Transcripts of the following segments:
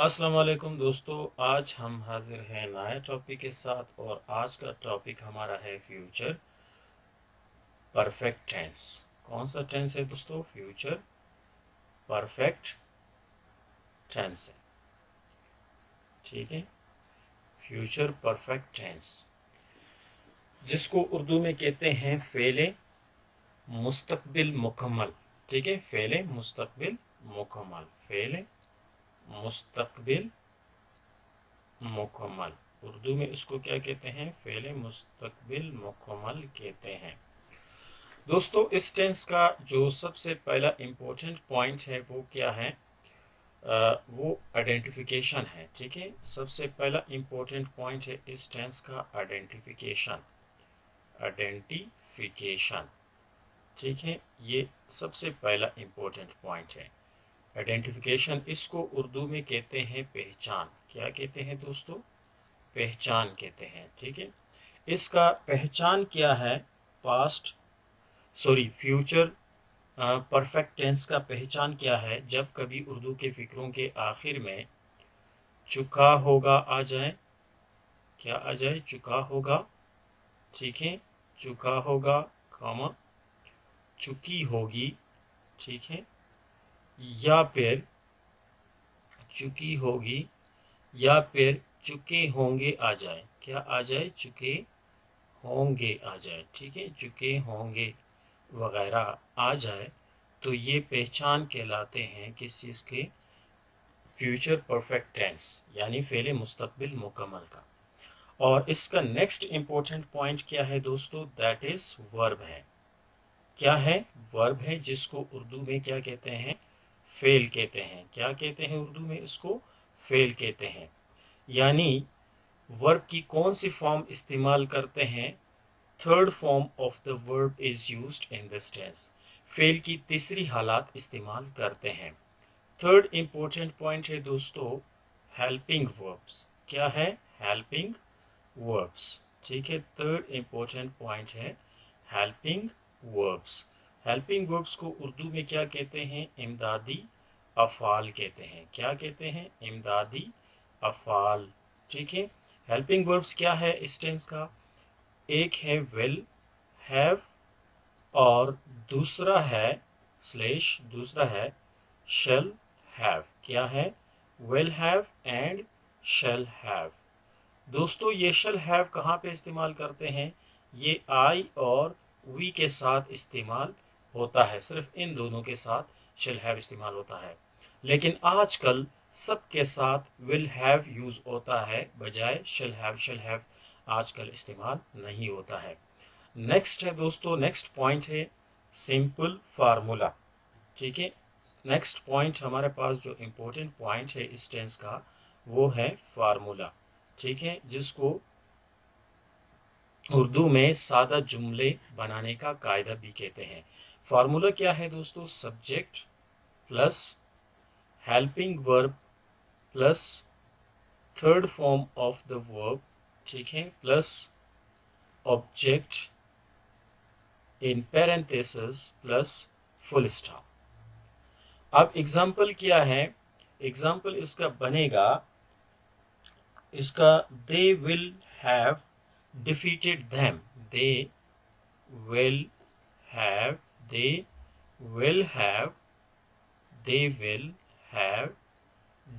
अस्सलाम वालेकुम दोस्तों, आज हम हाजिर हैं नए टॉपिक के साथ। और आज का टॉपिक हमारा है फ्यूचर परफेक्ट टेंस। कौन सा टेंस है दोस्तों? फ्यूचर परफेक्ट टेंस है। ठीक है, फ्यूचर परफेक्ट टेंस, जिसको उर्दू में कहते हैं फेले मुस्तकबिल मुकम्मल। ठीक है, फेले मुस्तकबिल मुकम्मल, फेले मुस्तकबिल मुकम्मल। उर्दू में इसको क्या कहते हैं? फेले मुस्तकबिल मुकम्मल कहते हैं। दोस्तों, इस टेंस का जो सबसे पहला इम्पोर्टेंट पॉइंट है वो क्या है? वो आइडेंटिफिकेशन है। ठीक है, सबसे पहला इम्पोर्टेंट पॉइंट है इस टेंस का आइडेंटिफिकेशन। आइडेंटिफिकेशन, ठीक है, ये सबसे पहला इम्पोर्टेंट पॉइंट है। आइडेंटिफिकेशन, इसको उर्दू में कहते हैं पहचान। क्या कहते हैं दोस्तों? पहचान कहते हैं। ठीक है, इसका पहचान क्या है? फ्यूचर परफेक्ट टेंस का पहचान क्या है? जब कभी उर्दू के फिक्रों के आखिर में चुका होगा आ जाए। क्या आ जाए? चुका होगा। ठीक है, चुका होगा, कॉमा, चुकी होगी। ठीक है, या फिर चुकी होगी, या फिर चुके होंगे आ जाए। क्या आ जाए? चुके होंगे आ जाए। ठीक है, चुके होंगे वगैरह आ जाए तो ये पहचान कहलाते हैं किस चीज़ के? फ्यूचर परफेक्ट टेंस, यानी फेले मुस्तकबिल मुकम्मल का। और इसका नेक्स्ट इंपॉर्टेंट पॉइंट क्या है दोस्तों? दैट इज वर्ब है। क्या है? वर्ब है, जिसको उर्दू में क्या कहते हैं? फेल कहते हैं। क्या कहते हैं उर्दू में? इसको फेल कहते हैं। यानी वर्ब की कौन सी फॉर्म इस्तेमाल करते हैं? Third form of the verb is used in this tense. Fell की तीसरी हालात इस्तेमाल करते हैं। थर्ड इंपॉर्टेंट पॉइंट है दोस्तों, हेल्पिंग वर्ब्स। क्या है? Helping verbs. ठीक है, थर्ड इंपॉर्टेंट पॉइंट है हेल्पिंग वर्ब्स। हेल्पिंग वर्ब्स को उर्दू में क्या कहते हैं? इमदादी अफ़ाल कहते हैं। क्या कहते हैं? इमदादी अफ़ाल। ठीक है, हेल्पिंग वर्ब्स क्या है इस टेंस का? एक है विल हैव, और दूसरा है स्लेश, दूसरा है शल हैव। क्या है? Will have and shall have. दोस्तों, ये शल हैव कहाँ पे इस्तेमाल करते हैं? ये आई और वी के साथ इस्तेमाल होता है। सिर्फ इन दोनों के साथ शल हैव इस्तेमाल होता है। लेकिन आजकल सबके साथ विल हैव यूज होता है बजाय शल हैव। शल हैव आजकल इस्तेमाल नहीं होता है। नेक्स्ट है दोस्तों, नेक्स्ट पॉइंट है सिंपल फार्मूला। ठीक है, नेक्स्ट पॉइंट हमारे पास जो इम्पोर्टेंट पॉइंट है इस टेंस का वो है फार्मूला। ठीक है, जिसको उर्दू में सादा जुमले बनाने का कायदा भी कहते हैं। फार्मूला क्या है दोस्तों? Subject plus helping verb plus third form of the verb, ठीक है, plus object in parenthesis plus full stop. अब एग्जाम्पल क्या है? एग्जाम्पल इसका बनेगा, इसका they will have defeated them. They will have, they will have, they will have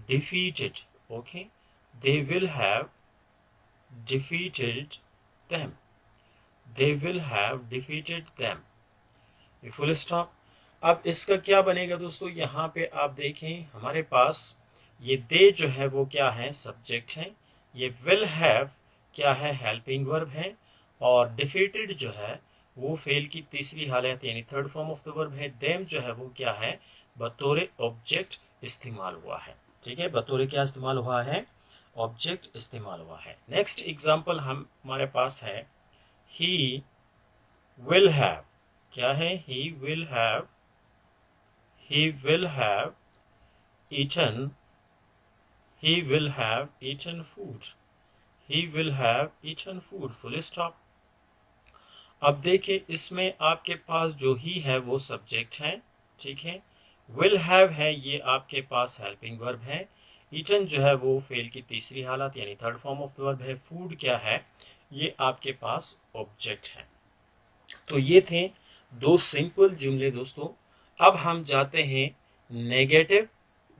defeated. Okay, they will have defeated them. They will have defeated them. Full stop. अब इसका क्या बनेगा दोस्तों? यहाँ पे आप देखें, हमारे पास ये दे जो है वो क्या है? सब्जेक्ट है। ये विल हैव क्या है? हेल्पिंग वर्ब है। और डिफीटेड जो है वो फेल की तीसरी हालत यानी third form of the verb है। देम जो है वो क्या है? बतौर ऑब्जेक्ट इस्तेमाल हुआ है। ठीक है, बतौर क्या इस्तेमाल हुआ है? ऑब्जेक्ट इस्तेमाल हुआ है। नेक्स्ट एग्जाम्पल हमारे पास है ही विल हैव। क्या है? He will have, he will have eaten, he will have eaten food, he will have eaten food, full stop। अब देखिए, इसमें आपके पास जो ही है वो सब्जेक्ट है। ठीक है, will have है, ये आपके पास हेल्पिंग वर्ब है। ईटन जो है वो फेल की तीसरी हालत यानी third form of the verb है। फूड क्या है, ये आपके पास ऑब्जेक्ट है। तो ये थे दो सिंपल जुमले दोस्तों। अब हम जाते हैं नेगेटिव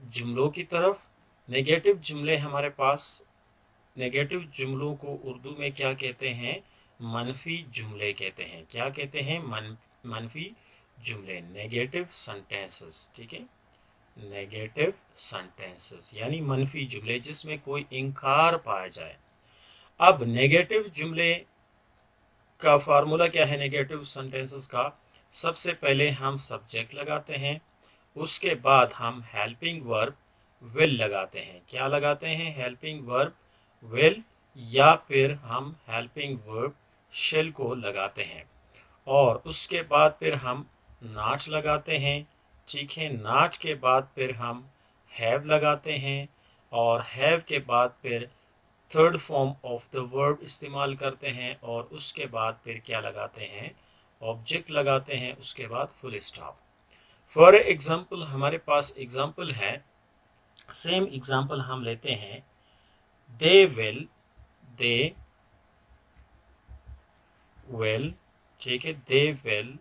जुमलों की तरफ। नेगेटिव जुमले हमारे पास, नेगेटिव जुमलों को उर्दू में क्या कहते हैं, मनफी जुमले कहते हैं। क्या कहते हैं, मनफी जुमले, नेगेटिव सेंटेंसेस। ठीक है, नेगेटिव सेंटेंसेस यानी मनफी जुमले जिसमें कोई इंकार पाया जाए। अब नेगेटिव जुमले का फार्मूला क्या है नेगेटिव सेंटेंसेस का, सबसे पहले हम सब्जेक्ट लगाते हैं, उसके बाद हम हेल्पिंग वर्ब विल लगाते हैं। क्या लगाते हैं, हेल्पिंग वर्ब विल, या फिर हम हेल्पिंग वर्ब शेल को लगाते हैं, और उसके बाद फिर हम नॉट लगाते हैं। ठीक है, नॉट के बाद फिर हम हैव लगाते हैं, और हैव के बाद फिर third form of the verb इस्तेमाल करते हैं, और उसके बाद फिर क्या लगाते हैं, ऑब्जेक्ट लगाते हैं, उसके बाद फुल स्टॉप। फॉर एग्जाम्पल हमारे पास एग्जाम्पल है, सेम एग्जाम्पल हम लेते हैं, दे विल, दे विल, ठीक है, they will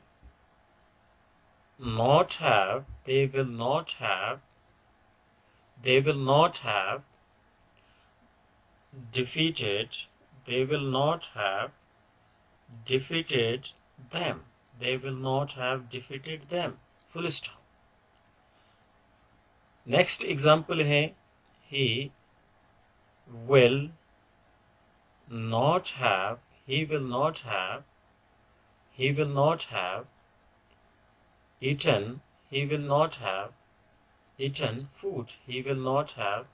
not have, they will not have, they will not have defeated, they will not have defeated them, they will not have defeated them, full stop. Next example है, he will not have, he will not have, he will not have eaten, he will not have eaten food, he will not have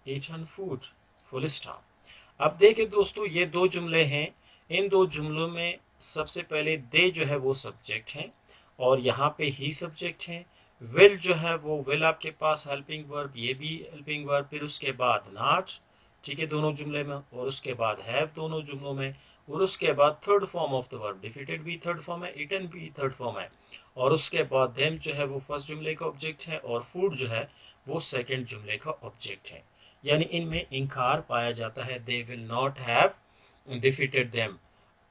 eaten food, full stop. अब देखिए दोस्तों, ये दो जुमले हैं। इन दो जुमलों में सबसे पहले दे जो है वो सब्जेक्ट है, और यहाँ पे ही सब्जेक्ट है। विल जो है वो विल आपके पास हेल्पिंग वर्ब, ये भी हेल्पिंग वर्ब, फिर उसके बाद नॉट, ठीक है, दोनों जुमले में, और उसके बाद हैव दोनों जुमलों में, और उसके बाद third form of the verb, defeated भी थर्ड फॉर्म है, ईटन भी थर्ड फॉर्म है, और उसके बाद देम जो है वो फर्स्ट जुमले का ऑब्जेक्ट है, और फूड जो है वो सेकंड जुमले का ऑब्जेक्ट है। यानी इनमें इंकार पाया जाता है। They will not have defeated them,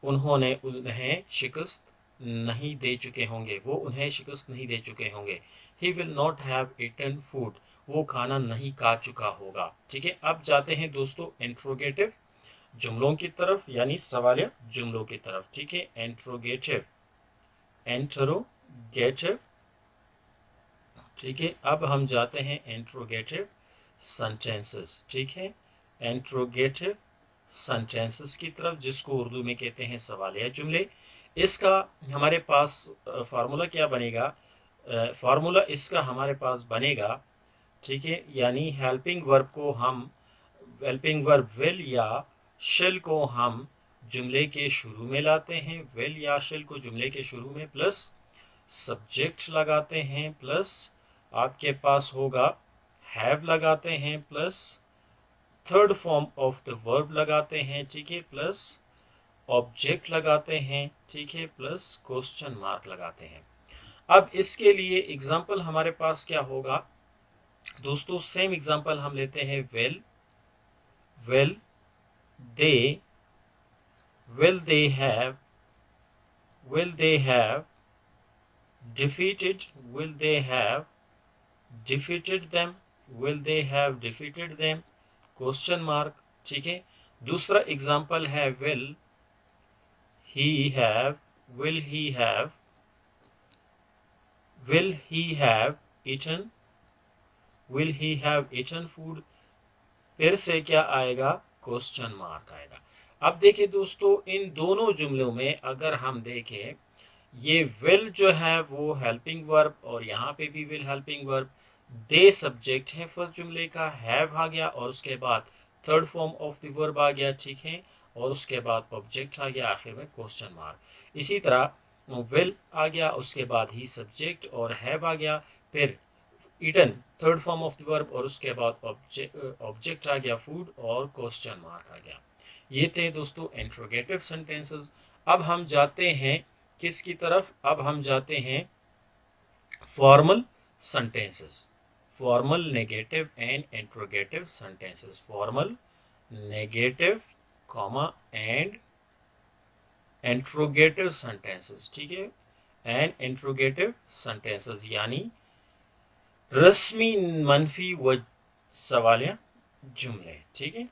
उन्होंने उन्हें शिकस्त नहीं दे चुके होंगे, वो उन्हें शिकस्त नहीं दे चुके होंगे। He will not have eaten food, वो खाना नहीं खा चुका होगा। ठीक है, अब जाते हैं दोस्तों इंट्रोगेटिव जुमलों की तरफ, यानी सवालिया जुमलों की तरफ। ठीक है, इंट्रोगेटिव, इंट्रोगेटिव। ठीक है, अब हम जाते हैं इंट्रोगेटिव सेंटेंसेस। ठीक है, इंट्रोगेटिव सेंटेंसेस की तरफ, जिसको उर्दू में कहते हैं सवालिया जुमले। इसका हमारे पास फार्मूला क्या बनेगा, फार्मूला इसका हमारे पास बनेगा, ठीक है, यानी हेल्पिंग वर्ब को हम, हेल्पिंग वर्ब विल या शेल को हम जुमले के शुरू में लाते हैं, विल या शेल को जुमले के शुरू में, प्लस सब्जेक्ट लगाते हैं, प्लस आपके पास होगा हैव लगाते हैं, plus third form of the verb लगाते हैं, ठीक है, प्लस ऑब्जेक्ट लगाते हैं, ठीक है, प्लस क्वेश्चन मार्क लगाते हैं। अब इसके लिए एग्जाम्पल हमारे पास क्या होगा दोस्तों, सेम एग्जाम्पल हम लेते हैं, will, will they, will they have, will they have defeated, will they have defeated them, will they have defeated them, question mark. ठीक है, दूसरा एग्जाम्पल है will he have, will he have, will he have eaten, will he have eaten food, फिर से क्या आएगा, question mark आएगा। अब देखिए दोस्तों, इन दोनों जुमलों में अगर हम देखें, ये विल जो है वो हेल्पिंग वर्ब, और यहाँ पे भी will helping verb, they subject है फर्स्ट जुमले का, हैव आ गया, और उसके बाद third form of the verb आ गया, ठीक है, और उसके बाद ऑब्जेक्ट आ गया, आखिर में क्वेश्चन मार्क। इसी तरह विल आ गया, उसके बाद ही सब्जेक्ट, और हैव आ गया, फिर eaten third form of the verb, और उसके बाद ऑब्जेक्ट आ गया फूड, और क्वेश्चन मार्क आ गया। ये थे दोस्तों इंट्रोगेटिव सेंटेंसेस। अब हम जाते हैं किसकी तरफ, अब हम जाते हैं formal sentences. Formal negative and interrogative sentences, formal negative comma and interrogative sentences, ठीक है, एंड इंट्रोगेटिव सेंटेंसेस यानी रस्मी मनफी व सवालिया जुमले, ठीक है,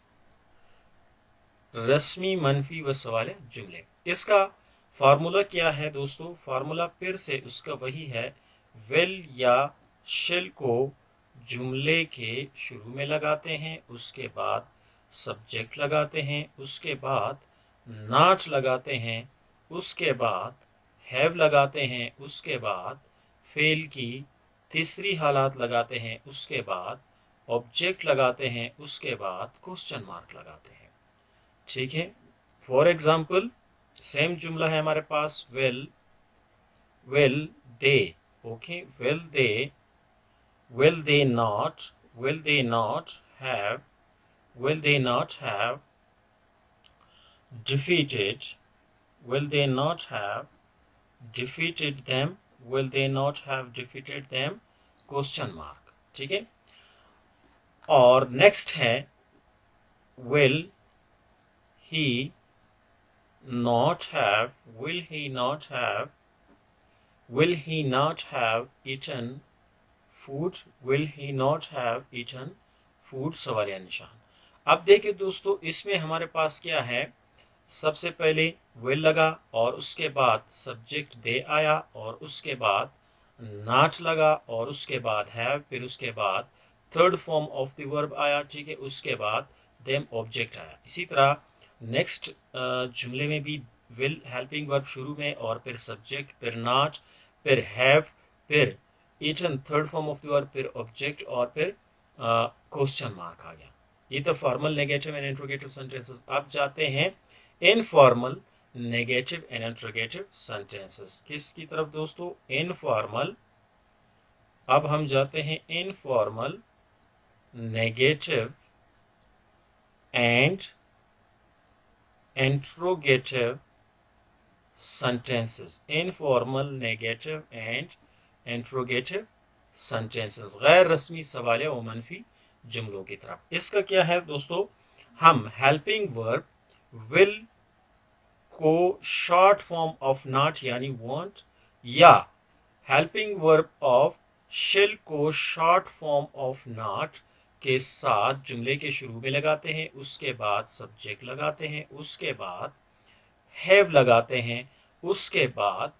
रस्मी मनफी व सवालिया जुमले। इसका फार्मूला क्या है दोस्तों? फार्मूला फिर से उसका वही है, विल या शिल को जुमले के शुरू में लगाते हैं, उसके बाद सब्जेक्ट लगाते हैं, उसके बाद नॉट लगाते हैं, उसके बाद हैव लगाते हैं, उसके बाद फेल की तीसरी हालात लगाते हैं, उसके बाद ऑब्जेक्ट लगाते हैं, उसके बाद क्वेश्चन मार्क लगाते हैं, ठीक है। फॉर एग्जाम्पल सेम जुमला है हमारे पास, will they, okay, will they not have defeated them, question mark, ठीक है। और नेक्स्ट है will he not have eaten food, सवालिया निशान। अब देखिए दोस्तों, इसमें हमारे पास क्या है, सबसे पहले will लगा और उसके बाद सब्जेक्ट दे आया और उसके बाद not लगा और उसके बाद have, फिर उसके बाद third form of the verb आया, ठीक है, उसके बाद them ऑब्जेक्ट आया। इसी तरह नेक्स्ट जुमले में भी will हेल्पिंग वर्ब शुरू में और फिर सब्जेक्ट, फिर not, फिर have, फिर eaten third form of the verb, फिर ऑब्जेक्ट और फिर क्वेश्चन मार्क आ गया। ये तो formal negative and interrogative sentences. अब जाते हैं informal negative and interrogative sentences. किसकी तरफ दोस्तों? इनफॉर्मल। अब हम जाते हैं informal negative and interrogative sentences, informal negative and interrogative sentences, गैर रस्मी सवालिया व मनफी जुमलों की तरफ। इसका क्या है दोस्तों, हम हेल्पिंग वर्ब विल को शॉर्ट फॉर्म ऑफ नॉट यानी वॉन्ट या हेल्पिंग वर्ब ऑफ शिल को शॉर्ट फॉर्म ऑफ नॉट के साथ जुमले के शुरू में लगाते हैं, उसके बाद सब्जेक्ट लगाते हैं, उसके बाद हैव लगाते हैं, उसके बाद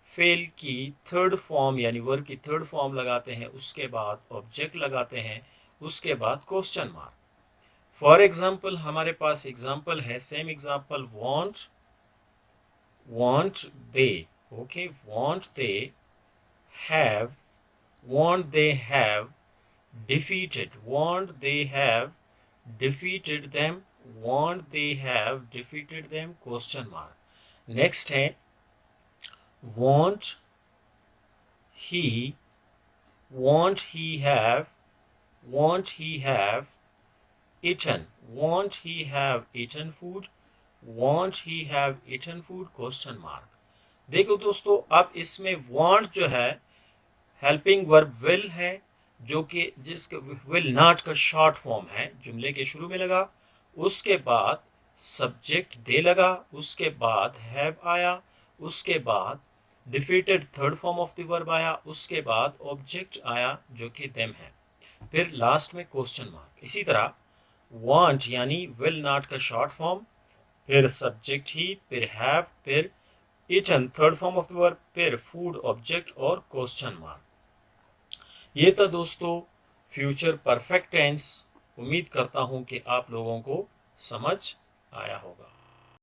फेल की थर्ड फॉर्म यानी वर्ब की थर्ड फॉर्म लगाते हैं, उसके बाद ऑब्जेक्ट लगाते हैं, उसके बाद क्वेश्चन मार्क। फॉर एग्जाम्पल हमारे पास एग्जाम्पल है, same example, want they, okay, want they have defeated them, question mark. Next है won't he have eaten food, question mark. देखो दोस्तों, अब इसमें want जो है हेल्पिंग वर्ब will है, जो कि जिसके will not का शॉर्ट फॉर्म है, जुमले के शुरू में लगा, उसके बाद सब्जेक्ट दे लगा, उसके बाद हैव आया, उसके बाद defeated third form of the verb आया, उसके बाद ऑब्जेक्ट आया जो कि देम है, फिर लास्ट में क्वेश्चन मार्क। इसी तरह वांट यानी विल नॉट का शॉर्ट फॉर्म, फिर सब्जेक्ट ही, फिर हैव, फिर eaten third form of the verb, फिर फूड ऑब्जेक्ट और क्वेश्चन मार्क। ये था दोस्तों फ्यूचर परफेक्ट टेंस। उम्मीद करता हूं कि आप लोगों को समझ आया होगा।